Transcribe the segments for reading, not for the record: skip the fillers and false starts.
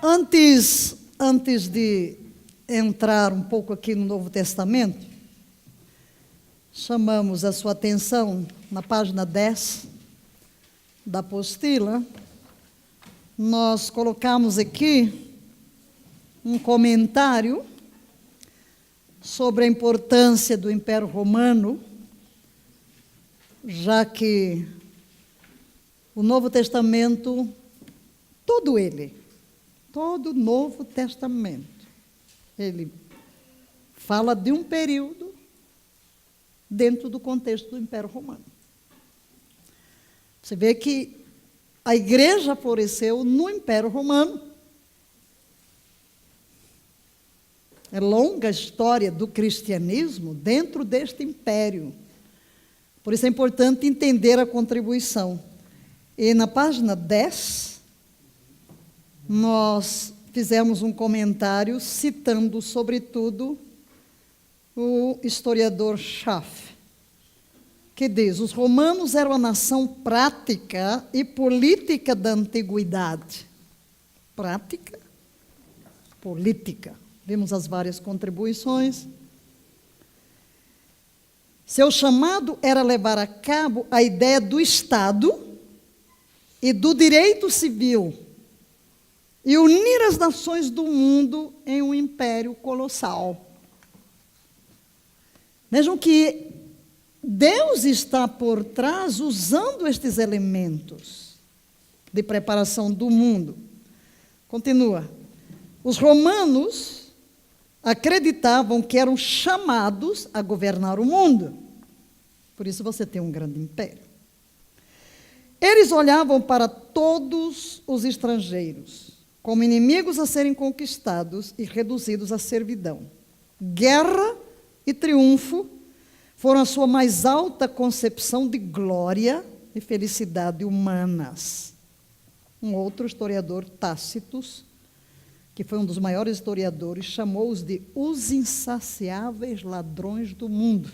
Antes de entrar um pouco aqui no Novo Testamento, chamamos a sua atenção na página 10 da apostila. Nós colocamos aqui um comentário sobre a importância do Império Romano, já que o Novo Testamento, todo o Novo Testamento, ele fala de um período dentro do contexto do Império Romano. Você vê que a igreja floresceu no Império Romano. É longa a história do cristianismo dentro deste império. Por isso é importante entender a contribuição. E na página 10, nós fizemos um comentário citando, sobretudo, o historiador Schaff, que diz: os romanos eram a nação prática e política da antiguidade. Prática, política. Vimos as várias contribuições. Seu chamado era levar a cabo a ideia do Estado e do direito civil e unir as nações do mundo em um império colossal. Vejam que Deus está por trás usando estes elementos de preparação do mundo. Continua. Os romanos acreditavam que eram chamados a governar o mundo. Por isso você tem um grande império. Eles olhavam para todos os estrangeiros como inimigos a serem conquistados e reduzidos à servidão. Guerra e triunfo foram a sua mais alta concepção de glória e felicidade humanas. Um outro historiador, Tácito, que foi um dos maiores historiadores, chamou-os de os insaciáveis ladrões do mundo.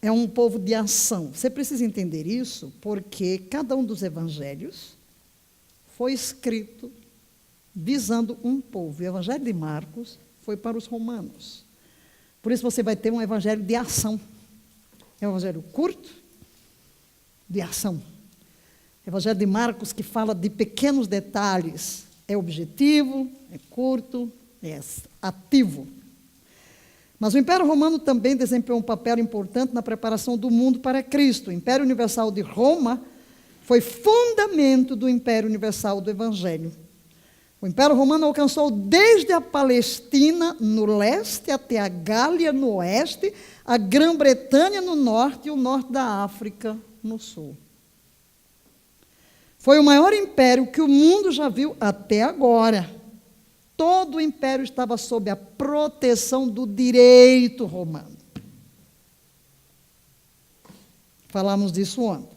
É um povo de ação. Você precisa entender isso, porque cada um dos evangelhos foi escrito visando um povo. O evangelho de Marcos foi para os romanos. Por isso você vai ter um evangelho de ação. É um evangelho curto, de ação. O evangelho de Marcos, que fala de pequenos detalhes, é objetivo, é curto, é ativo. Mas o Império Romano também desempenhou um papel importante na preparação do mundo para Cristo. O Império Universal de Roma foi fundamento do Império Universal do Evangelho. O Império Romano alcançou desde a Palestina, no leste, até a Gália, no oeste, a Grã-Bretanha, no norte, e o norte da África, no sul. Foi o maior império que o mundo já viu até agora. Todo o império estava sob a proteção do direito romano. Falamos disso ontem.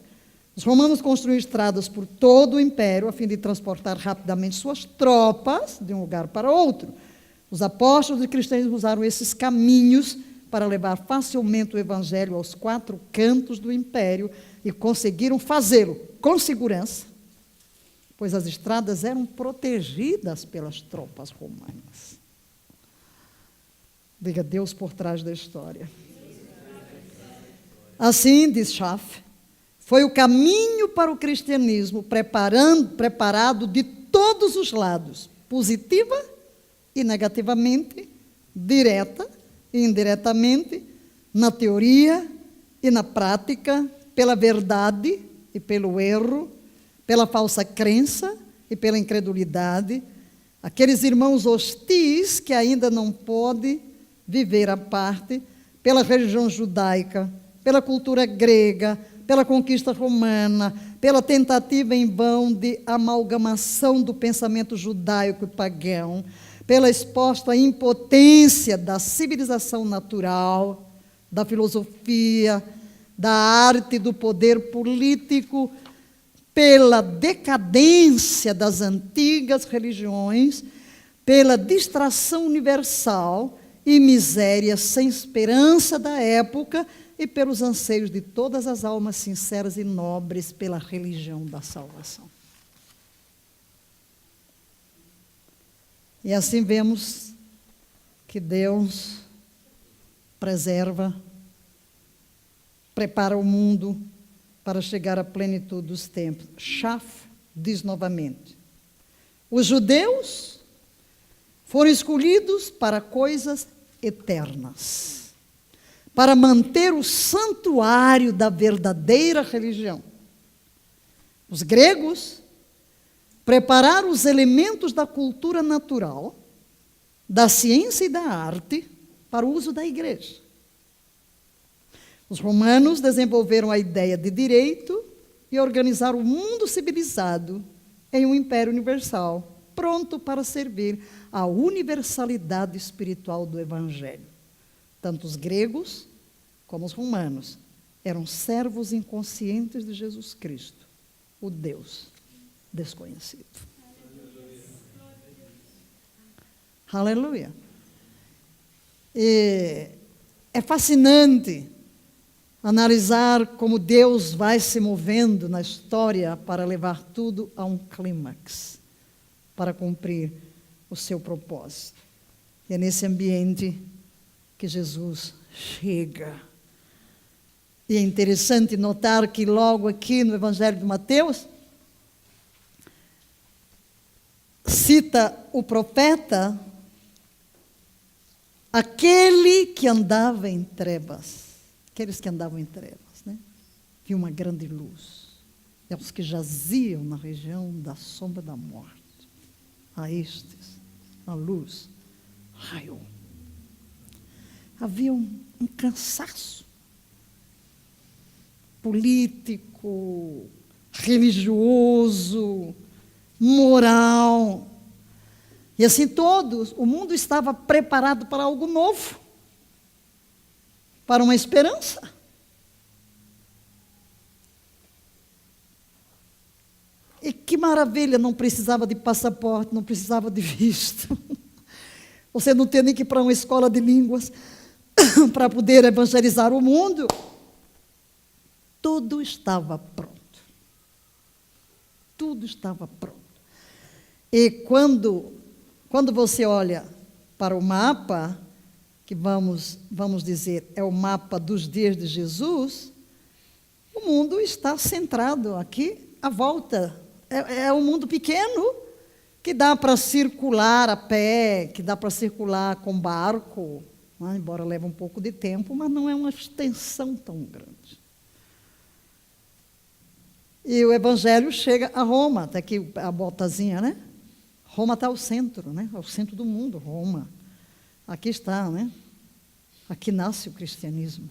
Os romanos construíram estradas por todo o império a fim de transportar rapidamente suas tropas de um lugar para outro. Os apóstolos e cristianismo usaram esses caminhos para levar facilmente o evangelho aos 4 cantos do império e conseguiram fazê-lo com segurança, pois as estradas eram protegidas pelas tropas romanas. Diga Deus por trás da história. Assim, diz Schaff, foi o caminho para o cristianismo preparado de todos os lados, positiva e negativamente, direta e indiretamente, na teoria e na prática, pela verdade e pelo erro, pela falsa crença e pela incredulidade, aqueles irmãos hostis que ainda não podem viver à parte, pela religião judaica, pela cultura grega, pela conquista romana, pela tentativa em vão de amalgamação do pensamento judaico e pagão, pela exposta impotência da civilização natural, da filosofia, da arte, do poder político, pela decadência das antigas religiões, pela distração universal e miséria sem esperança da época e pelos anseios de todas as almas sinceras e nobres pela religião da salvação. E assim vemos que Deus preserva, prepara o mundo para chegar à plenitude dos tempos. Schaff diz novamente: os judeus foram escolhidos para coisas eternas, para manter o santuário da verdadeira religião. Os gregos prepararam os elementos da cultura natural, da ciência e da arte para o uso da igreja. Os romanos desenvolveram a ideia de direito e organizaram o mundo civilizado em um império universal, pronto para servir à universalidade espiritual do Evangelho. Tanto os gregos como os romanos eram servos inconscientes de Jesus Cristo, o Deus desconhecido. Aleluia. E é fascinante analisar como Deus vai se movendo na história para levar tudo a um clímax, para cumprir o seu propósito. E é nesse ambiente que Jesus chega. E é interessante notar que logo aqui no Evangelho de Mateus, cita o profeta, aquele que andava em trevas. Aqueles que andavam em trevas, né? Viu uma grande luz. E aos que jaziam na região da sombra da morte, a estes, a luz raiou. Havia um cansaço político, religioso, moral. E assim todos, o mundo estava preparado para algo novo, para uma esperança. E que maravilha, não precisava de passaporte, não precisava de visto. Você não tinha nem que ir para uma escola de línguas para poder evangelizar o mundo. Tudo estava pronto. Tudo estava pronto. E quando você olha para o mapa, que vamos dizer, é o mapa dos dias de Jesus, o mundo está centrado aqui, à volta. É um mundo pequeno, que dá para circular a pé, que dá para circular com barco, né? Embora leve um pouco de tempo, mas não é uma extensão tão grande. E o Evangelho chega a Roma, está aqui a botazinha, né? Roma está ao centro, né? Ao centro do mundo, Roma. Aqui está, né? Aqui nasce o cristianismo,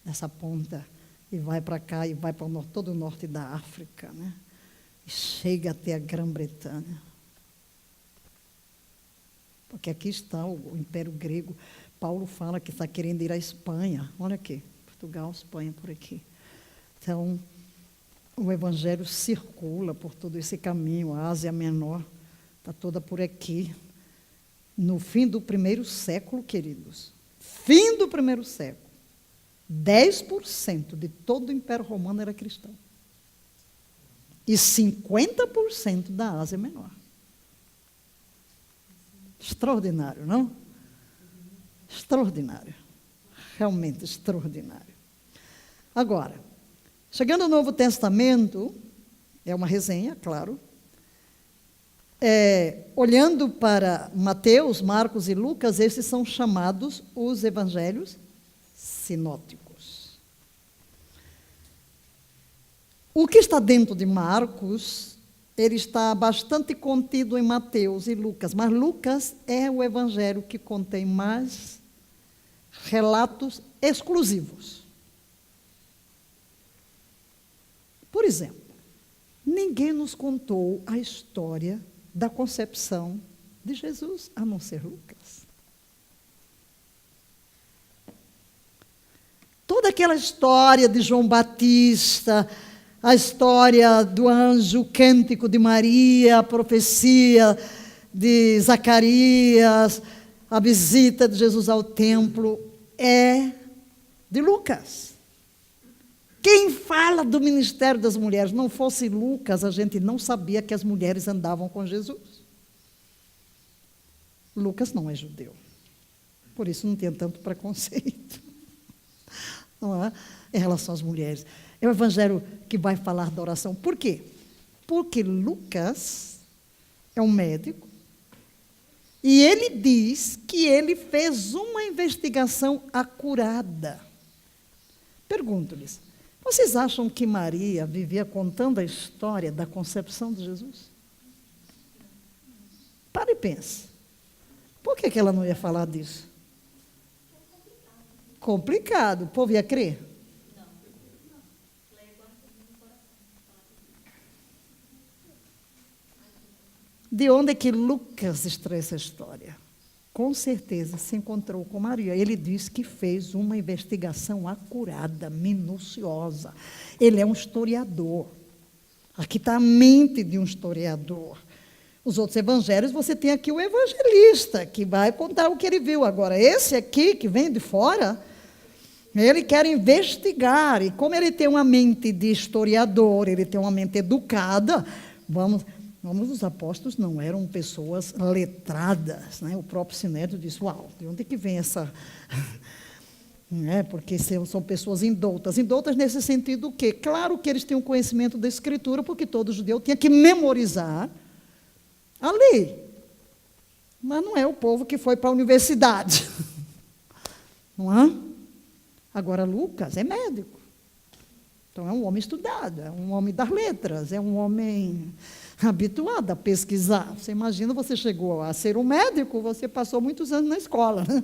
nessa ponta, e vai para cá, e vai para todo o norte da África, né? E chega até a Grã-Bretanha. Porque aqui está o Império Grego. Paulo fala que está querendo ir à Espanha. Olha aqui, Portugal, Espanha, por aqui. Então, o Evangelho circula por todo esse caminho, a Ásia Menor está toda por aqui. No fim do primeiro século, queridos, fim do primeiro século, 10% de todo o Império Romano era cristão. E 50% da Ásia Menor. Extraordinário, não? Extraordinário. Realmente extraordinário. Agora, chegando ao Novo Testamento, é uma resenha, claro. Olhando para Mateus, Marcos e Lucas, esses são chamados os evangelhos sinóticos. O que está dentro de Marcos, ele está bastante contido em Mateus e Lucas, mas Lucas é o evangelho que contém mais relatos exclusivos. Por exemplo, ninguém nos contou a história da concepção de Jesus, a não ser Lucas. Toda aquela história de João Batista, a história do anjo cântico de Maria, a profecia de Zacarias, a visita de Jesus ao templo, é de Lucas. Quem fala do ministério das mulheres não fosse Lucas, a gente não sabia que as mulheres andavam com Jesus. Lucas não é judeu. Por isso não tinha tanto preconceito, não é? Em relação às mulheres. É o evangelho que vai falar da oração. Por quê? Porque Lucas é um médico e ele diz que ele fez uma investigação acurada. Pergunto-lhes, vocês acham que Maria vivia contando a história da concepção de Jesus? Para e pense. Por que ela não ia falar disso? Complicado. O povo ia crer? De onde é que Lucas extrai essa história? Com certeza se encontrou com Maria. Ele diz que fez uma investigação acurada, minuciosa. Ele é um historiador. Aqui está a mente de um historiador. Os outros evangelhos, você tem aqui o evangelista, que vai contar o que ele viu. Agora, esse aqui, que vem de fora, ele quer investigar. E como ele tem uma mente de historiador, ele tem uma mente educada, os apóstolos não eram pessoas letradas, né? O próprio Sinédrio disse, uau, de onde é que vem essa... Porque são pessoas indoutas. Indoutas nesse sentido o quê? Claro que eles têm um conhecimento da Escritura, porque todo judeu tinha que memorizar a lei. Mas não é o povo que foi para a universidade. Não é? Agora, Lucas é médico. Então, é um homem estudado, é um homem das letras, é um homem habituado a pesquisar. Você imagina, você chegou a ser um médico, você passou muitos anos na escola, né?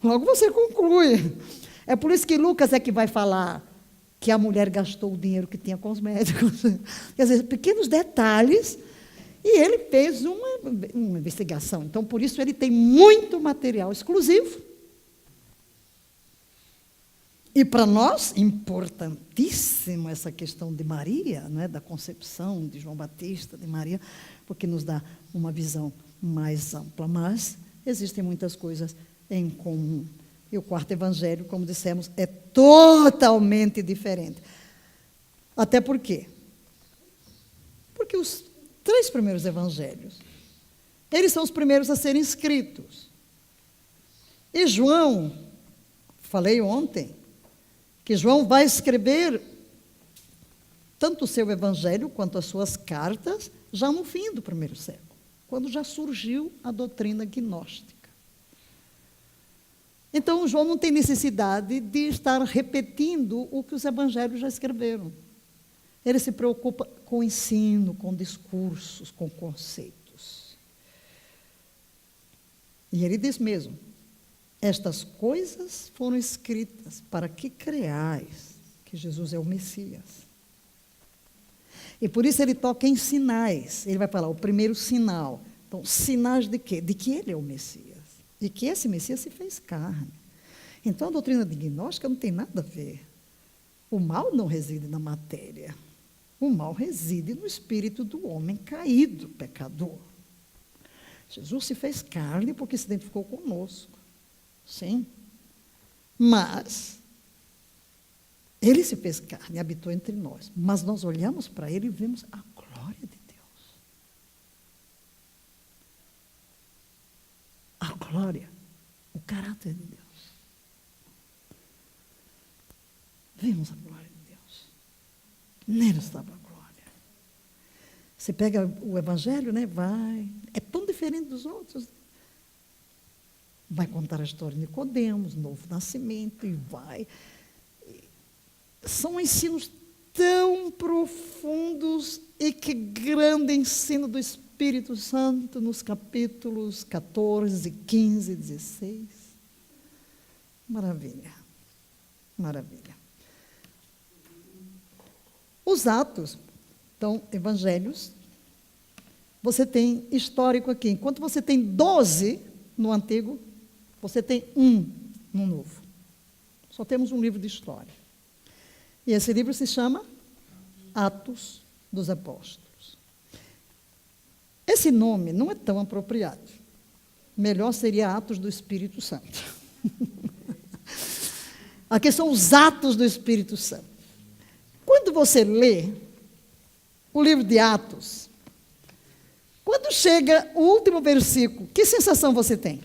Logo você conclui. É por isso que Lucas é que vai falar que a mulher gastou o dinheiro que tinha com os médicos. Quer dizer, pequenos detalhes, e ele fez uma investigação. Então, por isso, ele tem muito material exclusivo. E para nós, importantíssimo essa questão de Maria, né, da concepção de João Batista, de Maria, porque nos dá uma visão mais ampla. Mas existem muitas coisas em comum. E o quarto evangelho, como dissemos, é totalmente diferente. Até por quê? Porque os 3 primeiros evangelhos, eles são os primeiros a serem escritos. E João, falei ontem, que João vai escrever tanto o seu evangelho quanto as suas cartas já no fim do primeiro século, quando já surgiu a doutrina gnóstica. Então, João não tem necessidade de estar repetindo o que os evangelhos já escreveram. Ele se preocupa com o ensino, com discursos, com conceitos. E ele diz mesmo, estas coisas foram escritas para que creais que Jesus é o Messias. E por isso ele toca em sinais. Ele vai falar o primeiro sinal. Então, sinais de quê? De que ele é o Messias. E que esse Messias se fez carne. Então, a doutrina gnóstica não tem nada a ver. O mal não reside na matéria. O mal reside no espírito do homem caído, pecador. Jesus se fez carne porque se identificou conosco. Sim, mas ele se fez carne e habitou entre nós. Mas nós olhamos para ele e vemos a glória de Deus. A glória, o caráter de Deus. Vemos a glória de Deus. Nele estava a glória. Você pega o evangelho, né? É tão diferente dos outros. Vai contar a história de Nicodemos, novo nascimento, e vai. São ensinos tão profundos e que grande ensino do Espírito Santo nos capítulos 14, 15, 16. Maravilha, maravilha. Os Atos, então, evangelhos, você tem histórico aqui. Enquanto você tem 12 no Antigo, você tem 1 no Novo. Só temos um livro de história. E esse livro se chama Atos dos Apóstolos. Esse nome não é tão apropriado. Melhor seria Atos do Espírito Santo. Aqui são os Atos do Espírito Santo. Quando você lê o livro de Atos, Quando chega o último versículo, que sensação você tem?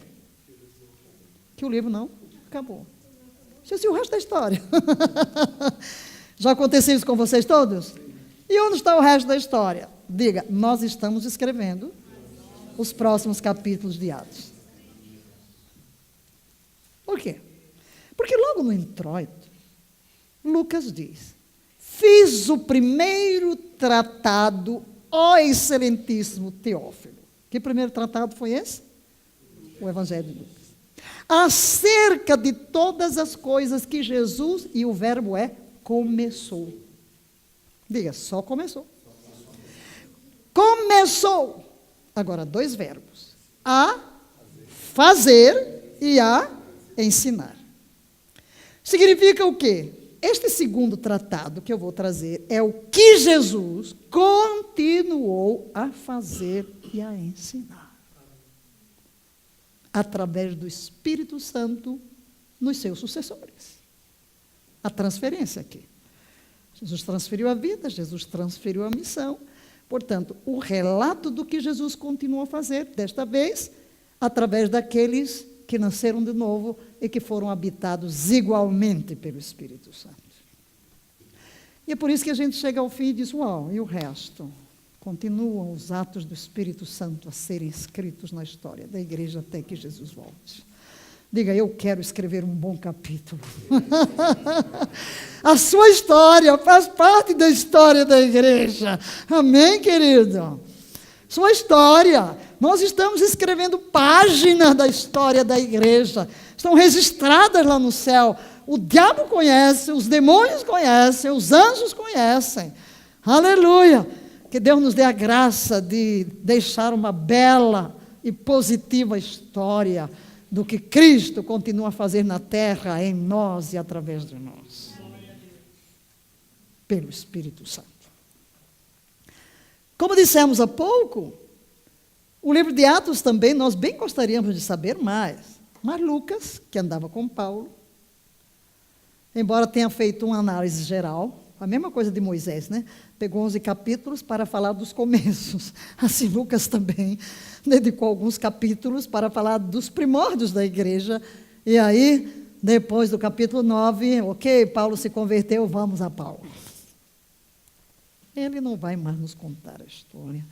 Que o livro não acabou. Esqueci o resto da história. Já aconteceu isso com vocês todos? E onde está o resto da história? Diga, nós estamos escrevendo os próximos capítulos de Atos. Por quê? Porque logo no introito, Lucas diz: fiz o primeiro tratado, ó excelentíssimo Teófilo. Que primeiro tratado foi esse? O Evangelho de Lucas. Acerca de todas as coisas que Jesus, e o verbo é começou. Diga, só começou. Começou. Agora, dois verbos: a fazer e a ensinar. Significa o quê? Este segundo tratado que eu vou trazer é o que Jesus continuou a fazer e a ensinar, através do Espírito Santo nos seus sucessores. A transferência aqui. Jesus transferiu a vida, Jesus transferiu a missão. Portanto, o relato do que Jesus continuou a fazer, desta vez, através daqueles que nasceram de novo e que foram habitados igualmente pelo Espírito Santo. E é por isso que a gente chega ao fim e diz: uau, e o resto? Continuam os atos do Espírito Santo a serem escritos na história da igreja até que Jesus volte. Diga, eu quero escrever um bom capítulo. A sua história faz parte da história da igreja. Amém, querido? Sua história. Nós estamos escrevendo páginas da história da igreja. Estão registradas lá no céu. O diabo conhece, os demônios conhecem, os anjos conhecem. Aleluia! Que Deus nos dê a graça de deixar uma bela e positiva história do que Cristo continua a fazer na terra, em nós e através de nós. Pelo Espírito Santo. Como dissemos há pouco, o livro de Atos também nós bem gostaríamos de saber mais. Mas Lucas, que andava com Paulo, embora tenha feito uma análise geral, a mesma coisa de Moisés, né? Pegou 11 capítulos para falar dos começos. Assim, Lucas também dedicou alguns capítulos para falar dos primórdios da igreja. E aí, depois do capítulo 9, ok, Paulo se converteu, vamos a Paulo. Ele não vai mais nos contar a história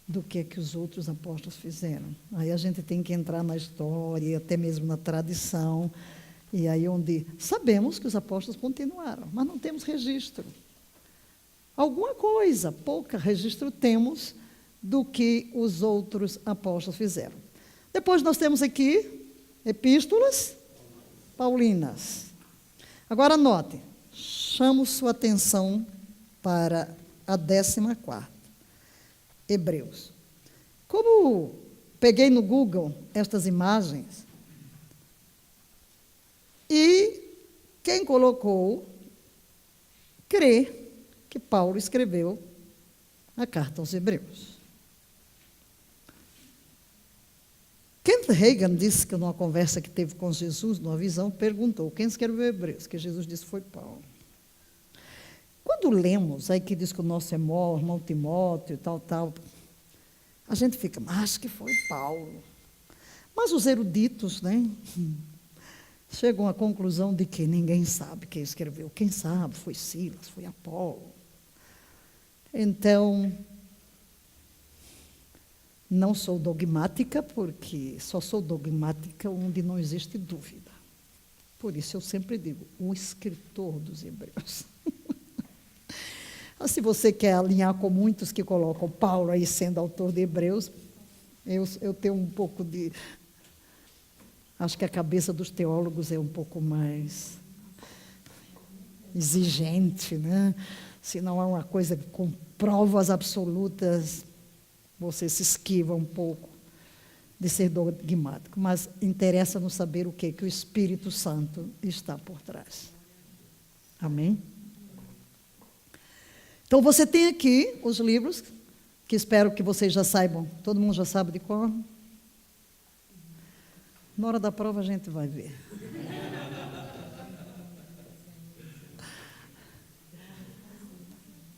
do que os outros apóstolos fizeram. Aí a gente tem que entrar na história, e até mesmo na tradição, e aí onde sabemos que os apóstolos continuaram, mas não temos registro. Alguma coisa, pouca registro temos do que os outros apóstolos fizeram. Depois nós temos aqui epístolas paulinas. Agora note, chamo sua atenção para a 14ª, Hebreus. Como peguei no Google estas imagens, e quem colocou crê que Paulo escreveu a carta aos Hebreus. Kent Reagan disse que numa conversa que teve com Jesus, numa visão, perguntou quem escreveu Hebreus, que Jesus disse foi Paulo. Quando lemos, aí que diz que o nosso irmão Timóteo, tal, a gente fica, acho que foi Paulo. Mas os eruditos, né, chegam à conclusão de que ninguém sabe quem escreveu. Quem sabe foi Silas, foi Apolo. Então, não sou dogmática, porque só sou dogmática onde não existe dúvida. Por isso eu sempre digo, o escritor dos Hebreus. Mas se você quer alinhar com muitos que colocam Paulo aí sendo autor de Hebreus, eu tenho um pouco de... Acho que a cabeça dos teólogos é um pouco mais exigente, né? Se não é uma coisa com provas absolutas, você se esquiva um pouco de ser dogmático. Mas interessa-nos saber o que o Espírito Santo está por trás. Amém? Então, você tem aqui os livros, que espero que vocês já saibam. Todo mundo já sabe de qual? Na hora da prova a gente vai ver.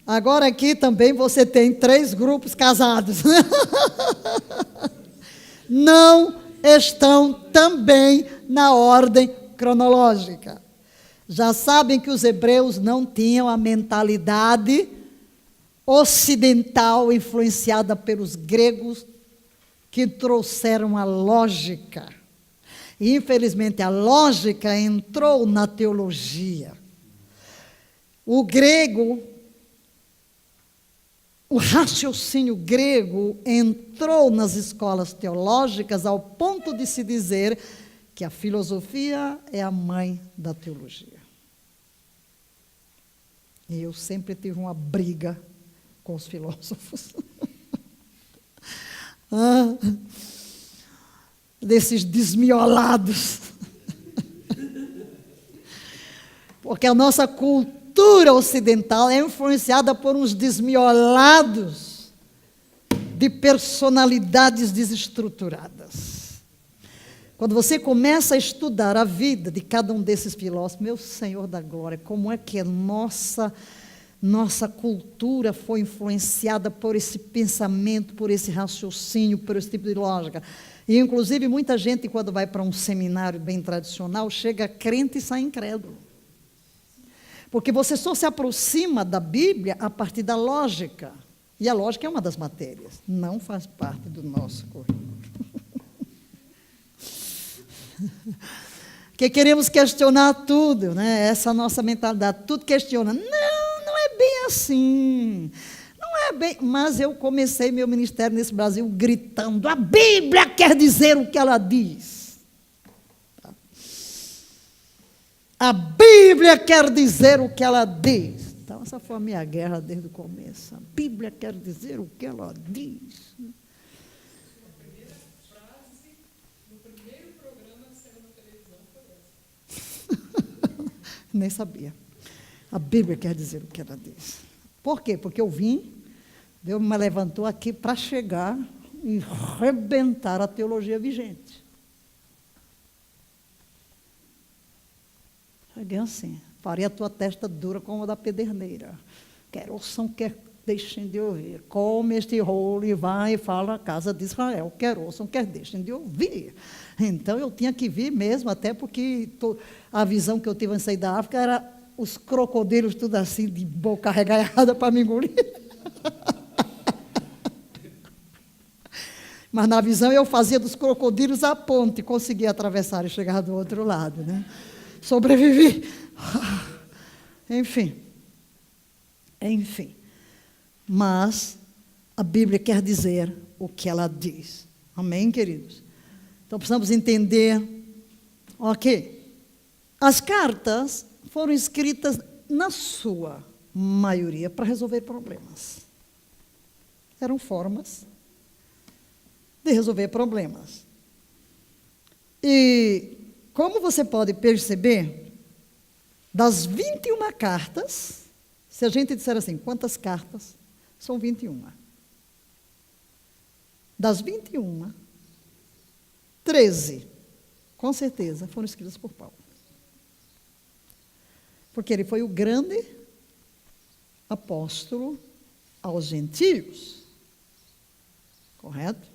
Agora aqui também você tem 3 grupos casados. Não estão também na ordem cronológica. Já sabem que os hebreus não tinham a mentalidade ocidental influenciada pelos gregos, que trouxeram a lógica. E, infelizmente, a lógica entrou na teologia. O grego, o raciocínio grego entrou nas escolas teológicas ao ponto de se dizer que a filosofia é a mãe da teologia. E eu sempre tive uma briga com os filósofos. Desses desmiolados. Porque a nossa cultura ocidental é influenciada por uns desmiolados de personalidades desestruturadas. Quando você começa a estudar a vida de cada um desses filósofos, meu Senhor da glória, como é que a nossa cultura foi influenciada por esse pensamento, por esse raciocínio, por esse tipo de lógica. E, inclusive, muita gente, quando vai para um seminário bem tradicional, chega crente e sai incrédulo. Porque você só se aproxima da Bíblia a partir da lógica. E a lógica é uma das matérias, não faz parte do nosso currículo. Que queremos questionar tudo, né? Essa nossa mentalidade, tudo questiona. Não é bem assim. Não é bem. Mas eu comecei meu ministério nesse Brasil gritando: a Bíblia quer dizer o que ela diz. A Bíblia quer dizer o que ela diz. Então, essa foi a minha guerra desde o começo. A Bíblia quer dizer o que ela diz. Nem sabia. A Bíblia quer dizer o que ela diz. Por quê? Porque eu vim, Deus me levantou aqui para chegar e arrebentar a teologia vigente. Cheguei assim, farei a tua testa dura como a da pederneira. Quer ouçam, quer deixem de ouvir. Come este rolo e vai e fala a casa de Israel. Quer ouçam, quer deixem de ouvir. Então, eu tinha que vir mesmo, até porque a visão que eu tive antes da África era os crocodilos tudo assim, de boca arregalhada para me engolir. Mas na visão eu fazia dos crocodilos a ponte, conseguia atravessar e chegar do outro lado, né? Sobrevivi. Enfim. Mas a Bíblia quer dizer o que ela diz. Amém, queridos? Então, precisamos entender, ok, as cartas foram escritas, na sua maioria, para resolver problemas. Eram formas de resolver problemas. E, como você pode perceber, das 21 cartas, se a gente disser assim, quantas cartas? São 21. Das 21, 13, com certeza, foram escritas por Paulo. Porque ele foi o grande apóstolo aos gentios. Correto?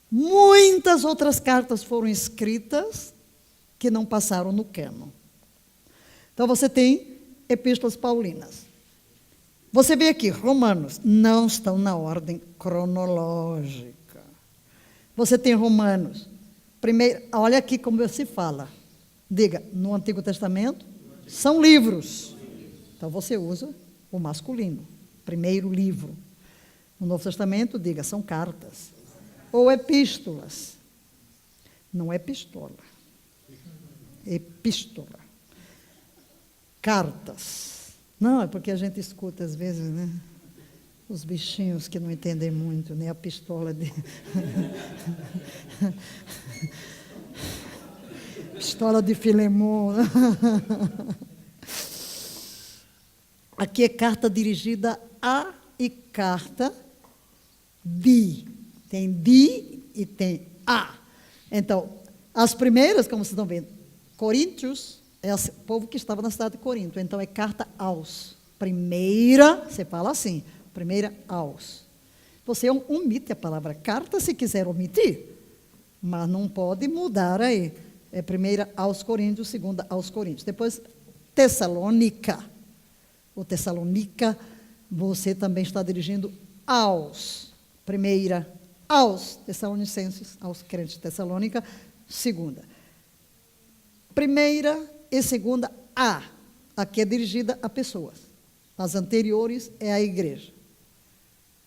Muitas outras cartas foram escritas que não passaram no cânon. Então, você tem epístolas paulinas. Você vê aqui, Romanos, não estão na ordem cronológica. Você tem Romanos, primeiro, olha aqui como se fala. Diga, no Antigo Testamento, são livros. Então, você usa o masculino, primeiro livro. No Novo Testamento, diga, são cartas. Ou epístolas. Não é pistola. Epístola. Cartas. Não, é porque a gente escuta às vezes, né? Os bichinhos que não entendem muito, né? A pistola de... pistola de Filemon. Aqui é carta dirigida a e carta de. Tem de e tem a. Então, as primeiras, como vocês estão vendo, Coríntios, é o povo que estava na cidade de Corinto. Então, é carta aos Primeira, você fala assim, primeira aos. Você omite a palavra carta se quiser omitir, mas não pode mudar aí. É primeira aos Coríntios, segunda aos Coríntios. Depois, Tessalônica. O Tessalônica, você também está dirigindo aos. Primeira aos Tessalonicenses, aos crentes de Tessalônica. Segunda. Primeira e segunda a. Aqui é dirigida a pessoas. As anteriores é a igreja.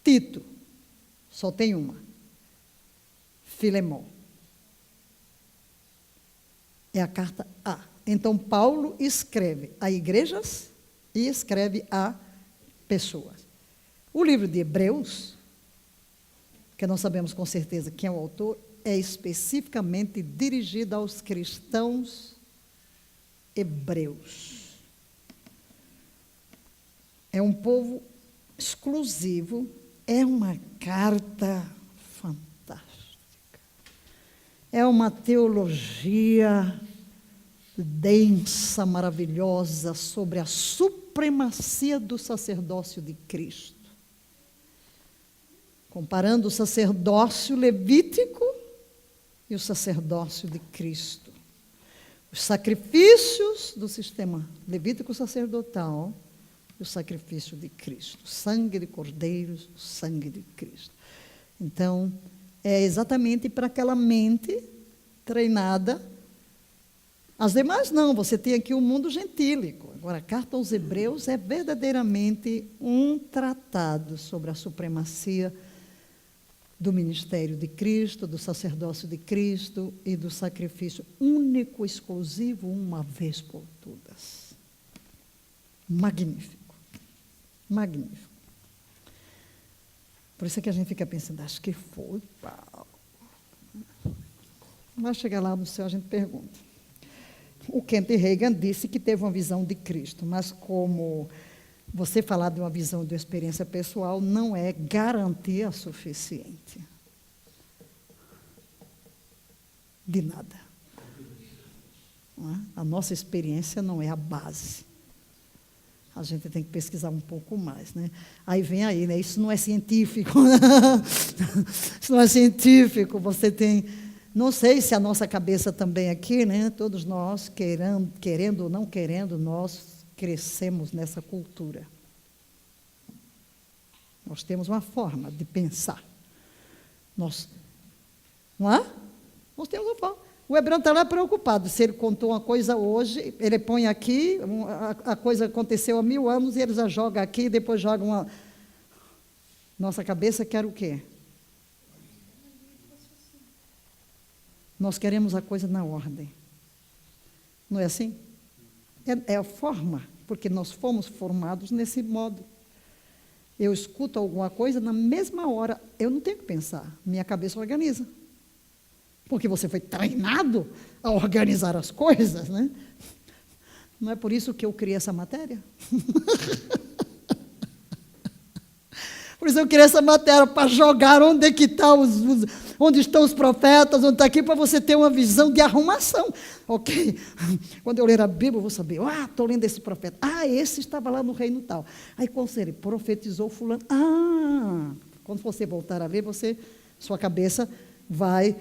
Tito, só tem uma. Filemão. É a carta A. Então, Paulo escreve a igrejas e escreve a pessoas. O livro de Hebreus, que não sabemos com certeza quem é o autor, é especificamente dirigido aos cristãos hebreus. É um povo exclusivo, é uma carta fantástica. É uma teologia densa, maravilhosa, sobre a supremacia do sacerdócio de Cristo. Comparando o sacerdócio levítico e o sacerdócio de Cristo. Os sacrifícios do sistema levítico sacerdotal e o sacrifício de Cristo. O sangue de cordeiros, o sangue de Cristo. Então, é exatamente para aquela mente treinada. As demais não, você tem aqui o mundo gentílico. Agora, a carta aos Hebreus é verdadeiramente um tratado sobre a supremacia do ministério de Cristo, do sacerdócio de Cristo e do sacrifício único, exclusivo, uma vez por todas. Magnífico. Magnífico. Por isso é que a gente fica pensando, acho que foi, Paulo. Mas chegar lá no céu, a gente pergunta. O Kent Reagan disse que teve uma visão de Cristo, mas como você falar de uma visão de experiência pessoal não é garantia suficiente. De nada. Não é? A nossa experiência não é a base. A gente tem que pesquisar um pouco mais, né? Aí vem aí, né? Isso não é científico. Isso não é científico. Você tem... Não sei se a nossa cabeça também aqui, né? Todos nós, querendo ou não querendo, nós crescemos nessa cultura. Nós temos uma forma de pensar. Não é? Nós temos uma forma. O hebreu está lá preocupado. Se ele contou uma coisa hoje, ele põe aqui, a coisa aconteceu há 1000 anos, e ele já joga aqui, e depois joga uma... Nossa cabeça quer o quê? Nós queremos a coisa na ordem. Não é assim? É a forma, porque nós fomos formados nesse modo. Eu escuto alguma coisa, na mesma hora, eu não tenho que pensar, minha cabeça organiza. Porque você foi treinado a organizar as coisas, né? Não é por isso que eu criei essa matéria? Por isso eu criei essa matéria, para jogar onde é que onde estão os profetas, onde está aqui, para você ter uma visão de arrumação. Ok? Quando eu ler a Bíblia, eu vou saber, estou lendo esse profeta. Esse estava lá no reino tal. Aí, quando ele profetizou fulano, quando você voltar a ler, sua cabeça vai,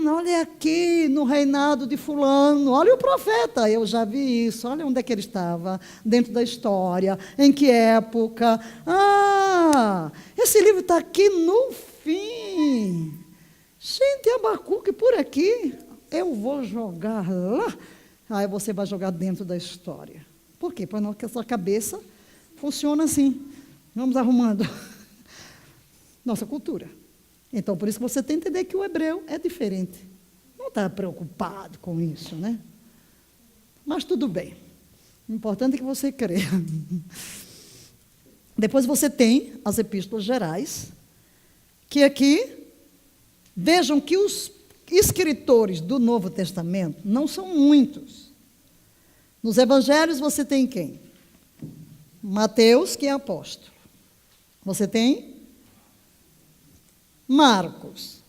olha aqui, no reinado de fulano, olha o profeta, eu já vi isso, olha onde é que ele estava, dentro da história, em que época, esse livro está aqui no fim, gente, Abacuque por aqui, eu vou jogar lá, aí você vai jogar dentro da história, por quê? Porque a sua cabeça funciona assim, vamos arrumando, nossa cultura. Então, por isso que você tem que entender que o hebreu é diferente. Não está preocupado com isso, né? Mas tudo bem. O importante é que você creia. Depois você tem as epístolas gerais, que aqui, vejam que os escritores do Novo Testamento não são muitos. Nos evangelhos você tem quem? Mateus, que é apóstolo. Você tem Marcos.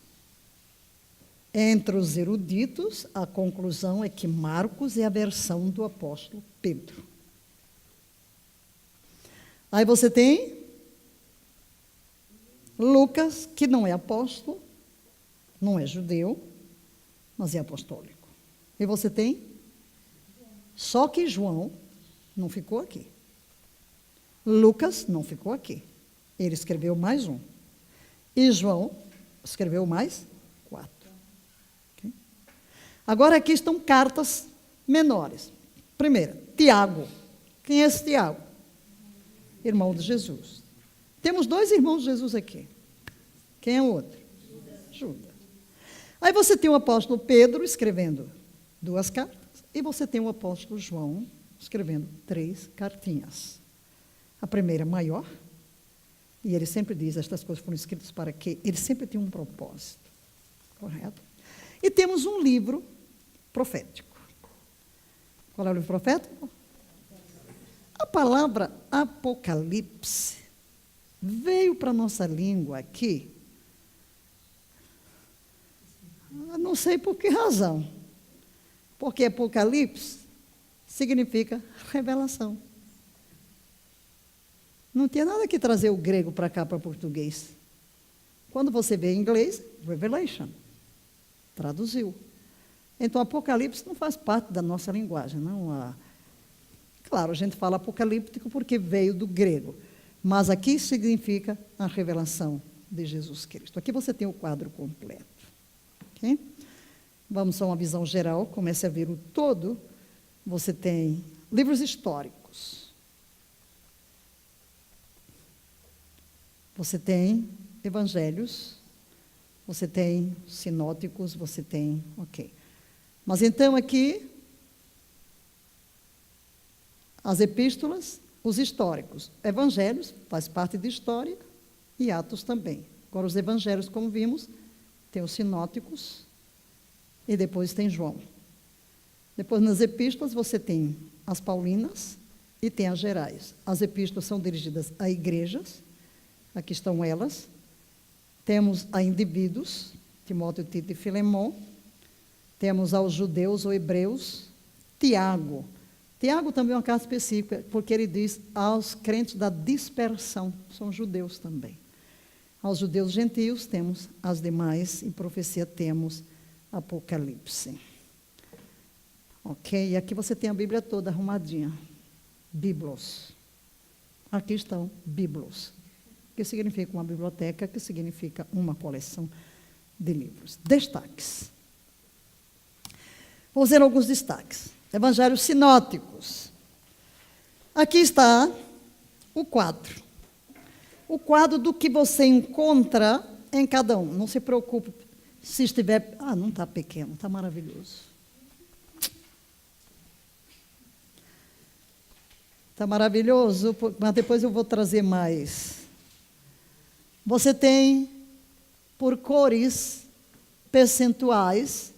Entre os eruditos, a conclusão é que Marcos é a versão do apóstolo Pedro. Aí você tem Lucas, que não é apóstolo, não é judeu, mas é apostólico. E você tem? Só que João não ficou aqui. Lucas não ficou aqui. Ele escreveu mais um. E João escreveu mais 4. Okay? Agora aqui estão cartas menores. Primeira, Tiago. Quem é esse Tiago? Irmão de Jesus. Temos 2 irmãos de Jesus aqui. Quem é o outro? Judas. Aí você tem o apóstolo Pedro escrevendo 2 cartas. E você tem o apóstolo João escrevendo 3 cartinhas. A primeira maior. E ele sempre diz, estas coisas foram escritas para quê? Ele sempre tem um propósito. Correto? E temos um livro profético. Qual é o livro profético? A palavra Apocalipse veio para a nossa língua aqui, não sei por que razão, porque Apocalipse significa revelação. Não tinha nada que trazer o grego para cá, para português. Quando você vê em inglês, Revelation, traduziu. Então, Apocalipse não faz parte da nossa linguagem, não. Claro, a gente fala apocalíptico porque veio do grego, mas aqui significa a revelação de Jesus Cristo. Aqui você tem o quadro completo. Okay? Vamos a uma visão geral, comece a ver o todo. Você tem livros históricos. Você tem evangelhos, você tem sinóticos, você tem... Ok. Mas então aqui, as epístolas, os históricos. Evangelhos faz parte de história e Atos também. Agora os evangelhos, como vimos, tem os sinóticos e depois tem João. Depois nas epístolas você tem as paulinas e tem as gerais. As epístolas são dirigidas a igrejas, aqui estão elas. Temos a indivíduos, Timóteo, Tito e Filemão. Temos aos judeus ou hebreus, Tiago. Tiago também é uma carta específica, porque ele diz aos crentes da dispersão, são judeus também. Aos judeus gentios temos as demais, em profecia temos Apocalipse. Ok? E aqui você tem a Bíblia toda arrumadinha. Biblos. Aqui estão Biblos, que significa uma biblioteca, que significa uma coleção de livros. Destaques. Vou fazer alguns destaques. Evangelhos sinóticos. Aqui está o quadro. O quadro do que você encontra em cada um. Não se preocupe se estiver... não está pequeno, está maravilhoso. Está maravilhoso, mas depois eu vou trazer mais. Você tem, por cores percentuais,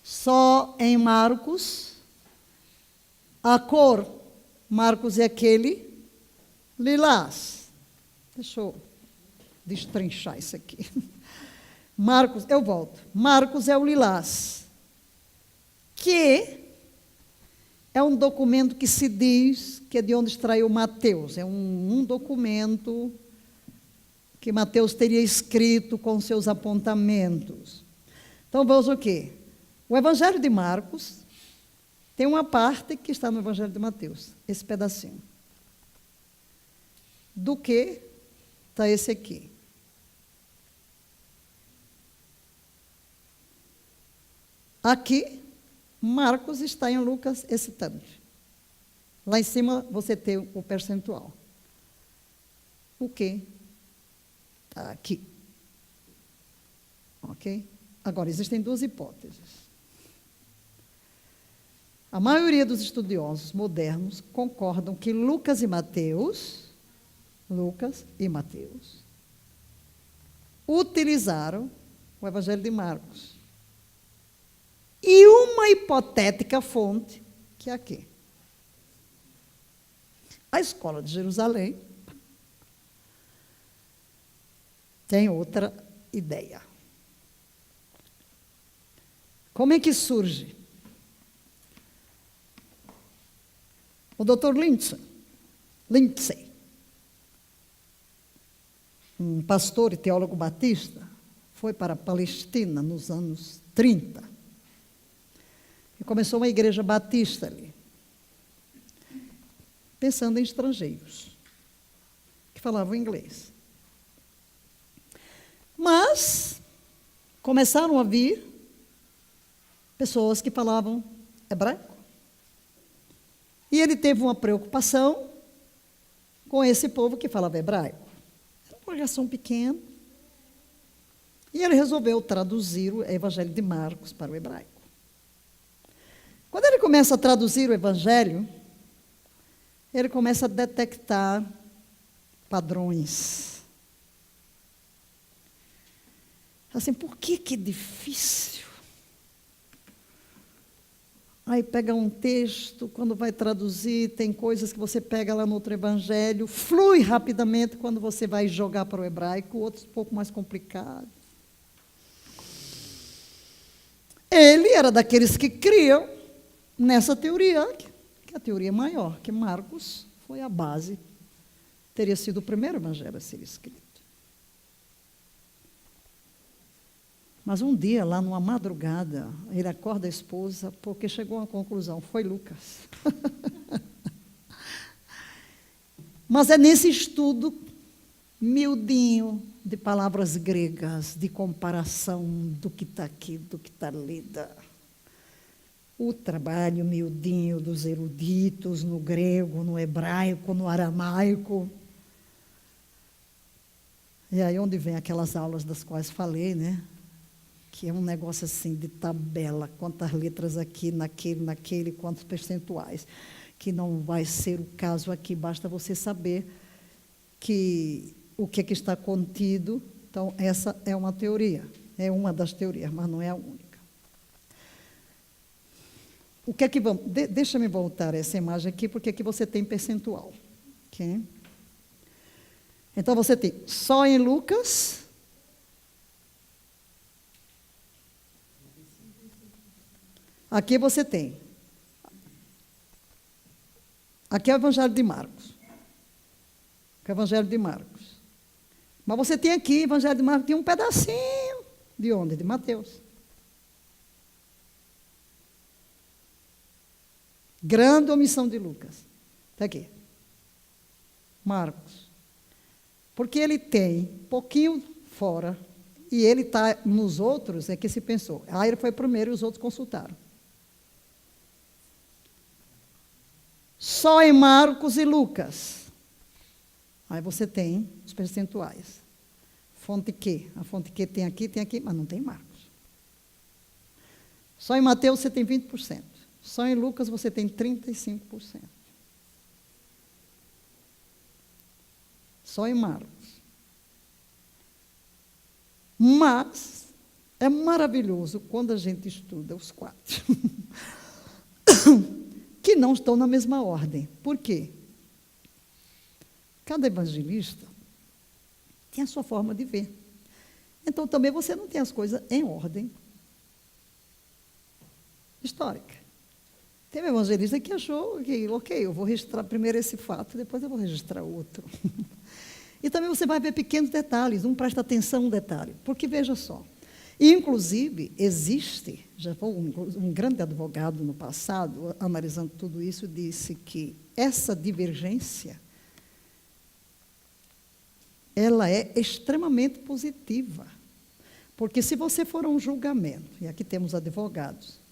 só em Marcos, a cor, Marcos é aquele lilás. Deixa eu destrinchar isso aqui. Marcos, eu volto. Marcos é o lilás, que é um documento que se diz que é de onde extraiu Mateus. É um documento que Mateus teria escrito com seus apontamentos. Então, vamos o quê? O Evangelho de Marcos tem uma parte que está no Evangelho de Mateus, esse pedacinho. Do que está esse aqui. Aqui, Marcos está em Lucas, esse tanto. Lá em cima você tem o percentual. O que está aqui. Ok? Agora, existem 2 hipóteses. A maioria dos estudiosos modernos concordam que Lucas e Mateus utilizaram o Evangelho de Marcos. E uma hipotética fonte, que é aqui. A Escola de Jerusalém tem outra ideia. Como é que surge? O Dr. Lindsay um pastor e teólogo batista, foi para a Palestina nos anos 30 e começou uma igreja batista ali, pensando em estrangeiros que falavam inglês. Mas começaram a vir pessoas que falavam hebraico. E ele teve uma preocupação com esse povo que falava hebraico. Era uma congregação pequena. E ele resolveu traduzir o Evangelho de Marcos para o hebraico. Quando ele começa a traduzir o Evangelho, ele começa a detectar padrões. Assim, por que é difícil? Aí pega um texto, quando vai traduzir, tem coisas que você pega lá no outro evangelho, flui rapidamente quando você vai jogar para o hebraico, outros um pouco mais complicados. Ele era daqueles que criam nessa teoria, que é a teoria maior, que Marcos foi a base, teria sido o primeiro evangelho a ser escrito. Mas um dia, lá numa madrugada, ele acorda a esposa porque chegou a uma conclusão, foi Lucas. Mas é nesse estudo miudinho de palavras gregas, de comparação do que está aqui, do que está lida. O trabalho miudinho dos eruditos no grego, no hebraico, no aramaico. E aí onde vem aquelas aulas das quais falei, né? Que é um negócio assim de tabela, quantas letras aqui, naquele, quantos percentuais, que não vai ser o caso aqui, basta você saber que o que está contido. Então, essa é uma teoria, é uma das teorias, mas não é a única. O que é que vamos... Deixa-me voltar essa imagem aqui, porque aqui você tem percentual. Okay? Então, você tem só em Lucas... Aqui você tem. Aqui é o Evangelho de Marcos. Aqui é o Evangelho de Marcos. Mas você tem aqui, o Evangelho de Marcos, tem um pedacinho. De onde? De Mateus. Grande omissão de Lucas. Está aqui. Marcos. Porque ele tem pouquinho fora, e ele está nos outros, é que se pensou. Aí ele foi primeiro e os outros consultaram. Só em Marcos e Lucas. Aí você tem os percentuais. Fonte Q. A fonte Q tem aqui, mas não tem Marcos. Só em Mateus você tem 20%. Só em Lucas você tem 35%. Só em Marcos. Mas é maravilhoso quando a gente estuda os quatro. Que não estão na mesma ordem. Por quê? Cada evangelista tem a sua forma de ver. Então, também você não tem as coisas em ordem histórica. Tem um evangelista que achou que, ok, eu vou registrar primeiro esse fato, depois eu vou registrar outro. E também você vai ver pequenos detalhes, não presta atenção a um detalhe. Porque, veja só, inclusive, existe, já foi um grande advogado no passado, analisando tudo isso, disse que essa divergência, ela é extremamente positiva. Porque se você for a um julgamento, e aqui temos advogados,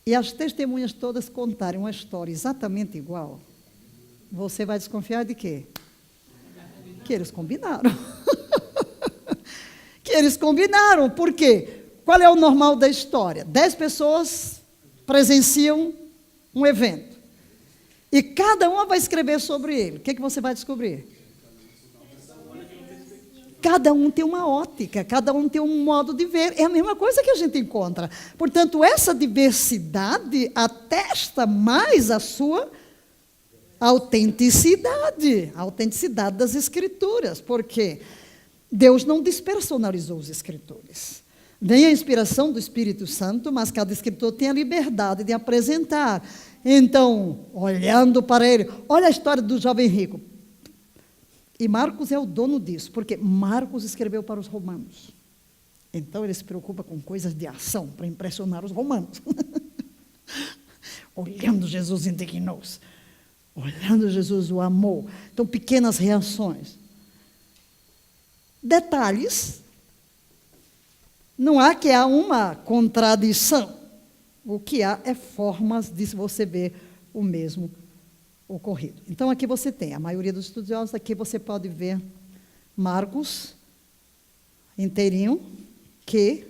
e as testemunhas todas contarem uma história exatamente igual, você vai desconfiar de quê? Que eles combinaram. Que eles combinaram. Por quê? Qual é o normal da história? 10 pessoas presenciam um evento. E cada uma vai escrever sobre ele. O que você vai descobrir? Cada um tem uma ótica, cada um tem um modo de ver. É a mesma coisa que a gente encontra. Portanto, essa diversidade atesta mais a sua autenticidade. A autenticidade das Escrituras. Por quê? Deus não despersonalizou os escritores. Vem a inspiração do Espírito Santo, mas cada escritor tem a liberdade de apresentar. Então, olhando para ele, olha a história do jovem rico. E Marcos é o dono disso, porque Marcos escreveu para os romanos. Então, ele se preocupa com coisas de ação, para impressionar os romanos. Olhando Jesus, indignou-se. Olhando Jesus, o amou. Então, pequenas reações. Detalhes. Não há que há uma contradição. O que há é formas de você ver o mesmo ocorrido. Então, aqui você tem, a maioria dos estudiosos, aqui você pode ver Marcos inteirinho, que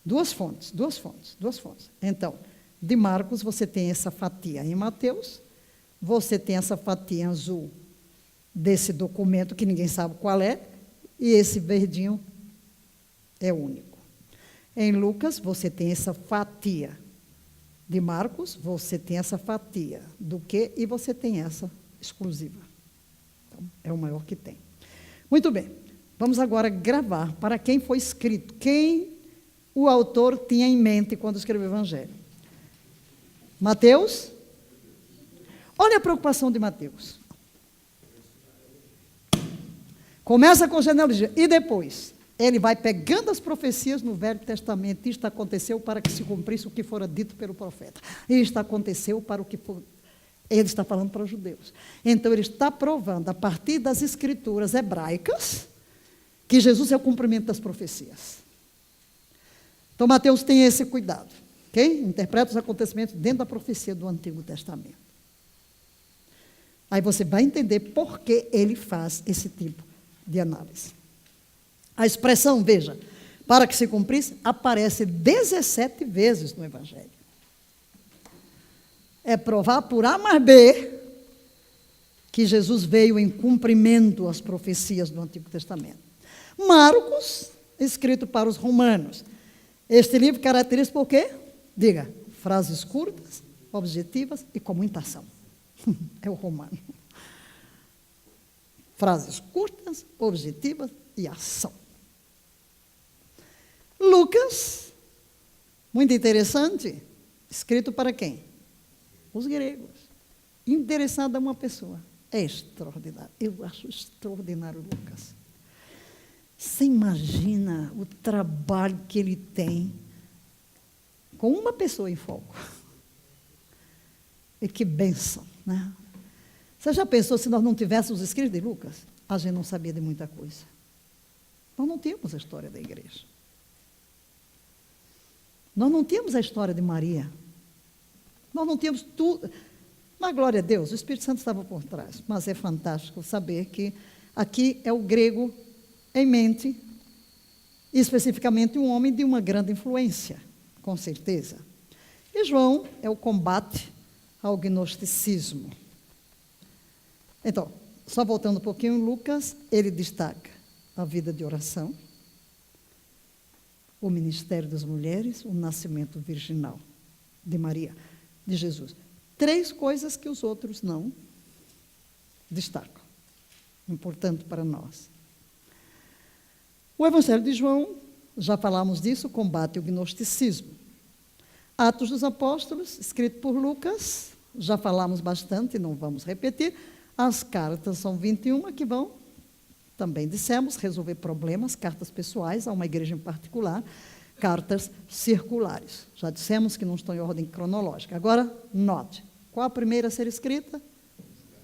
duas fontes. Então, de Marcos você tem essa fatia em Mateus, você tem essa fatia azul desse documento que ninguém sabe qual é, e esse verdinho é único. Em Lucas você tem essa fatia de Marcos, você tem essa fatia do que e você tem essa exclusiva. Então, é o maior que tem. Muito bem, vamos agora gravar para quem foi escrito, quem o autor tinha em mente quando escreveu o Evangelho. Mateus? Olha a preocupação de Mateus. Começa com genealogia e depois ele vai pegando as profecias no Velho Testamento. Isto aconteceu para que se cumprisse o que fora dito pelo profeta. Isto aconteceu para o que for... Ele está falando para os judeus. Então, ele está provando, a partir das escrituras hebraicas, que Jesus é o cumprimento das profecias. Então, Mateus tem esse cuidado. Okay? Interpreta os acontecimentos dentro da profecia do Antigo Testamento. Aí você vai entender por que ele faz esse tipo de análise. A expressão, veja, para que se cumprisse, aparece 17 vezes no Evangelho. É provar por A mais B que Jesus veio em cumprimento às profecias do Antigo Testamento. Marcos, escrito para os romanos. Este livro caracteriza por quê? Diga, frases curtas, objetivas e com muita ação. É o romano. Frases curtas, objetivas e ação. Lucas, muito interessante, escrito para quem? Os gregos. Interessado a uma pessoa. É extraordinário. Eu acho extraordinário Lucas. Você imagina o trabalho que ele tem com uma pessoa em foco. E que bênção, né? Você já pensou se nós não tivéssemos os escritos de Lucas? A gente não sabia de muita coisa. Nós não tínhamos a história da igreja. Nós não tínhamos a história de Maria. Nós não tínhamos tudo. Mas, glória a Deus, o Espírito Santo estava por trás. Mas é fantástico saber que aqui é o grego em mente, e especificamente um homem de uma grande influência, com certeza. E João é o combate ao gnosticismo. Então, só voltando um pouquinho, Lucas, ele destaca a vida de oração, o ministério das mulheres, o nascimento virginal de Maria, de Jesus. 3 coisas que os outros não destacam. Importante para nós. O Evangelho de João, já falamos disso, combate o gnosticismo. Atos dos Apóstolos, escrito por Lucas, já falamos bastante, não vamos repetir. As cartas são 21 que vão, também dissemos, resolver problemas, cartas pessoais a uma igreja em particular, cartas circulares. Já dissemos que não estão em ordem cronológica. Agora, note, qual a primeira a ser escrita?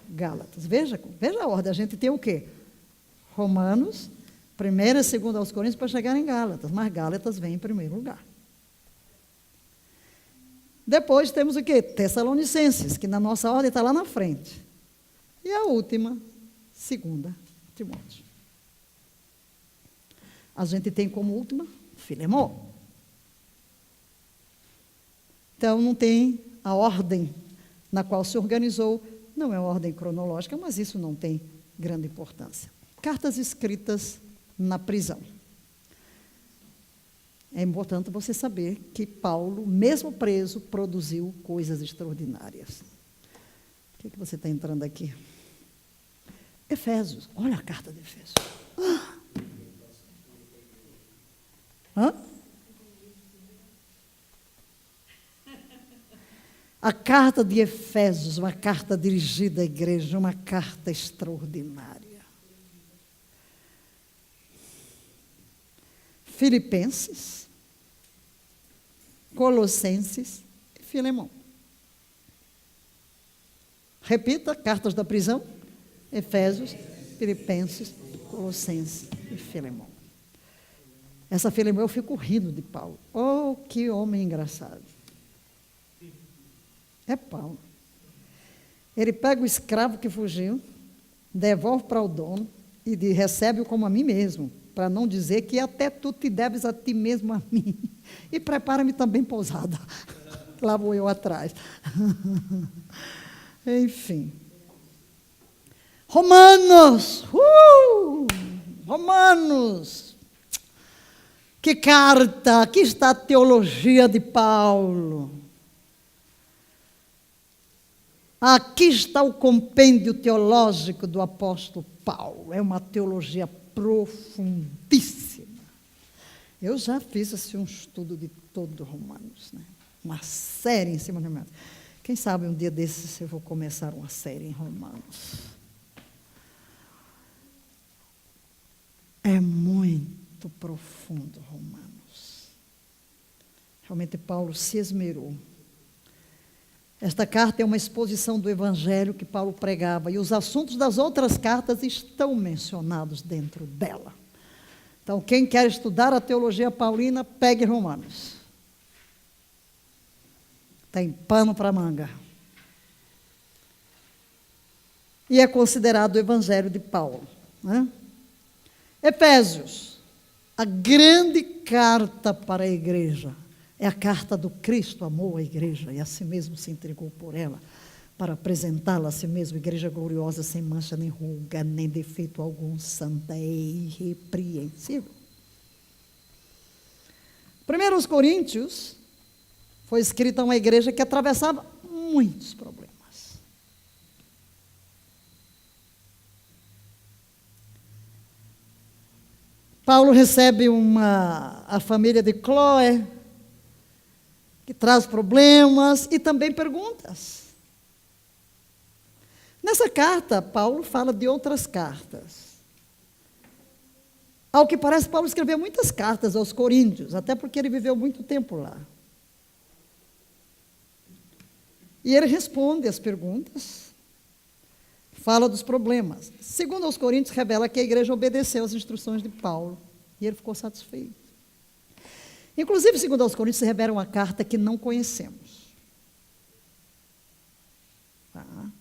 Gálatas. Veja a ordem, a gente tem o quê? Romanos, 1ª e 2ª aos Coríntios para chegar em Gálatas, mas Gálatas vem em primeiro lugar. Depois temos o quê? Tessalonicenses, que na nossa ordem está lá na frente. E a última, 2ª Timóteo. A gente tem como última Filemão. Então, não tem a ordem na qual se organizou, não é uma ordem cronológica, mas isso não tem grande importância. Cartas escritas na prisão. É importante você saber que Paulo, mesmo preso, produziu coisas extraordinárias. O que você está entrando aqui? Efésios. Olha a carta de Efésios. Hã? A carta de Efésios, uma carta dirigida à igreja, uma carta extraordinária. Filipenses, Colossenses e Filemão. Repita: cartas da prisão, Efésios, Filipenses, Colossenses e Filemão. Essa Filemão eu fico rindo de Paulo. Oh, que homem engraçado. É Paulo. Ele pega o escravo que fugiu, devolve para o dono e recebe-o como a mim mesmo, para não dizer que até tu te deves a ti mesmo a mim. E prepara-me também pousada. Lá vou eu atrás. Enfim. Romanos! Romanos! Que carta! Aqui está a teologia de Paulo. Aqui está o compêndio teológico do apóstolo Paulo. É uma teologia profundíssima. Eu já fiz assim, um estudo de todo Romanos, né? Uma série em cima de Romanos. Quem sabe um dia desses eu vou começar uma série em Romanos. É muito profundo Romanos. Realmente Paulo se esmerou. Esta carta é uma exposição do evangelho que Paulo pregava e os assuntos das outras cartas estão mencionados dentro dela. Então, quem quer estudar a teologia paulina, pegue Romanos. Tem pano para manga. E é considerado o evangelho de Paulo, né? Efésios, a grande carta para a igreja. É a carta do Cristo, amou a igreja e a si mesmo se entregou por ela, para apresentá-la a si mesmo, igreja gloriosa, sem mancha, nem ruga, nem defeito algum, santa e irrepreensível. 1 Coríntios foi escrita a uma igreja que atravessava muitos problemas. Paulo recebe a família de Cloé, que traz problemas e também perguntas. Nessa carta, Paulo fala de outras cartas. Ao que parece, Paulo escreveu muitas cartas aos coríntios, até porque ele viveu muito tempo lá. E ele responde as perguntas, fala dos problemas. Segundo aos coríntios, revela que a igreja obedeceu às instruções de Paulo, e ele ficou satisfeito. Inclusive, segundo aos Coríntios, se revela uma carta que não conhecemos. Tá?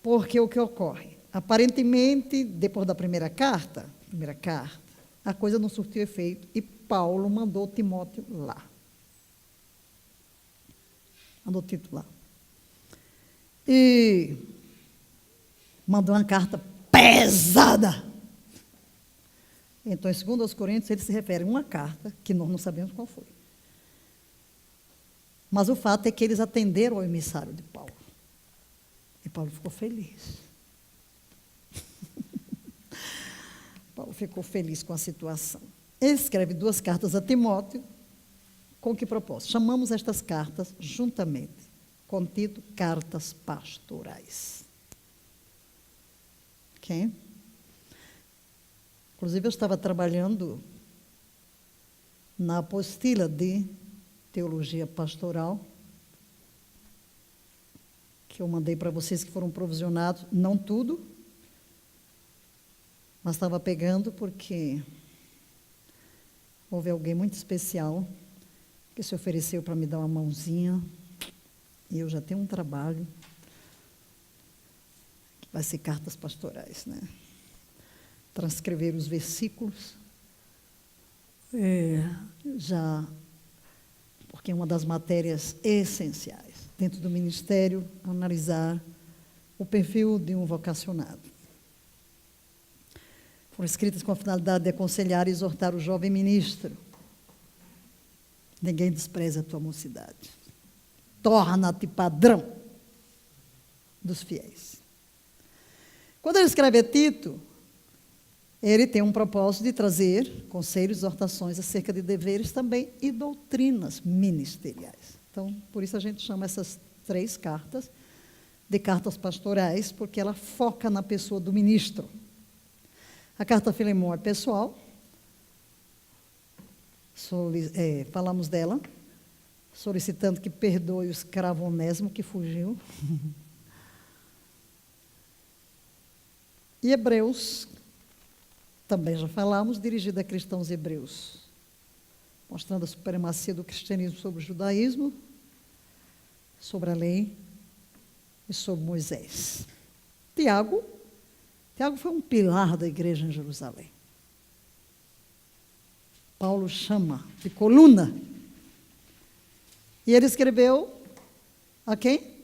Porque o que ocorre? Aparentemente, depois da primeira carta, a coisa não surtiu efeito e Paulo mandou Timóteo lá. Mandou Tito lá. E mandou uma carta pesada. Então, segundo aos Coríntios, ele se refere a uma carta que nós não sabemos qual foi. Mas o fato é que eles atenderam ao emissário de Paulo. E Paulo ficou feliz. Paulo ficou feliz com a situação. Ele escreve 2 cartas a Timóteo. Com que propósito? Chamamos estas cartas juntamente, contido cartas pastorais. Ok? Inclusive, eu estava trabalhando na apostila de teologia pastoral, que eu mandei para vocês que foram provisionados, não tudo, mas estava pegando porque houve alguém muito especial que se ofereceu para me dar uma mãozinha, e eu já tenho um trabalho, que vai ser cartas pastorais, né? Transcrever os versículos, porque é uma das matérias essenciais dentro do ministério, analisar o perfil de um vocacionado. Foram escritas com a finalidade de aconselhar e exortar o jovem ministro. Ninguém despreza a tua mocidade. Torna-te padrão dos fiéis. Quando ele escreve a Tito, ele tem um propósito de trazer conselhos e exortações acerca de deveres também e doutrinas ministeriais. Então, por isso a gente chama essas 3 cartas de cartas pastorais, porque ela foca na pessoa do ministro. A carta a Filemão é pessoal, falamos dela, solicitando que perdoe o escravo Onésimo que fugiu. E Hebreus, também já falamos, dirigida a cristãos hebreus, mostrando a supremacia do cristianismo sobre o judaísmo, sobre a lei e sobre Moisés. Tiago foi um pilar da igreja em Jerusalém. Paulo chama de coluna. E ele escreveu a quem?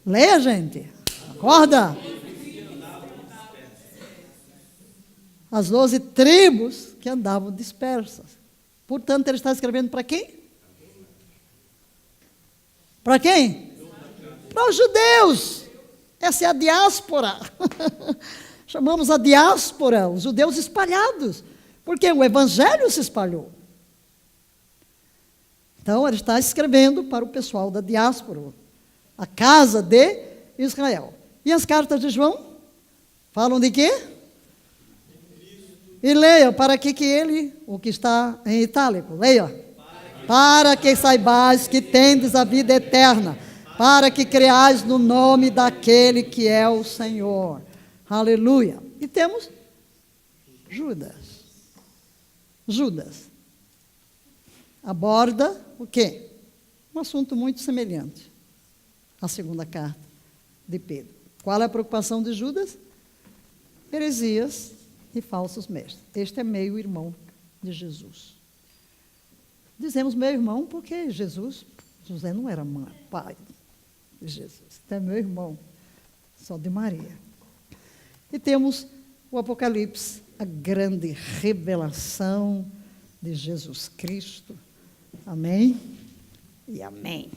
Leia, gente. Acorda. As 12 tribos que andavam dispersas. Portanto, ele está escrevendo para quem? Para quem? Para os judeus. Essa é a diáspora. Chamamos a diáspora, os judeus espalhados. Porque o evangelho se espalhou. Então, ele está escrevendo para o pessoal da diáspora, a casa de Israel. E as cartas de João falam de quê? E leia, para que ele, o que está em itálico, leia. Para que saibais que tendes a vida eterna, para que creais no nome daquele que é o Senhor. Aleluia. E temos Judas. Judas aborda o quê? Um assunto muito semelhante à segunda carta de Pedro. Qual é a preocupação de Judas? Heresias e falsos mestres. Este é meio irmão de Jesus. Dizemos meu irmão porque José não era pai de Jesus. Então é meu irmão, só de Maria. E temos o Apocalipse, a grande revelação de Jesus Cristo. Amém e amém.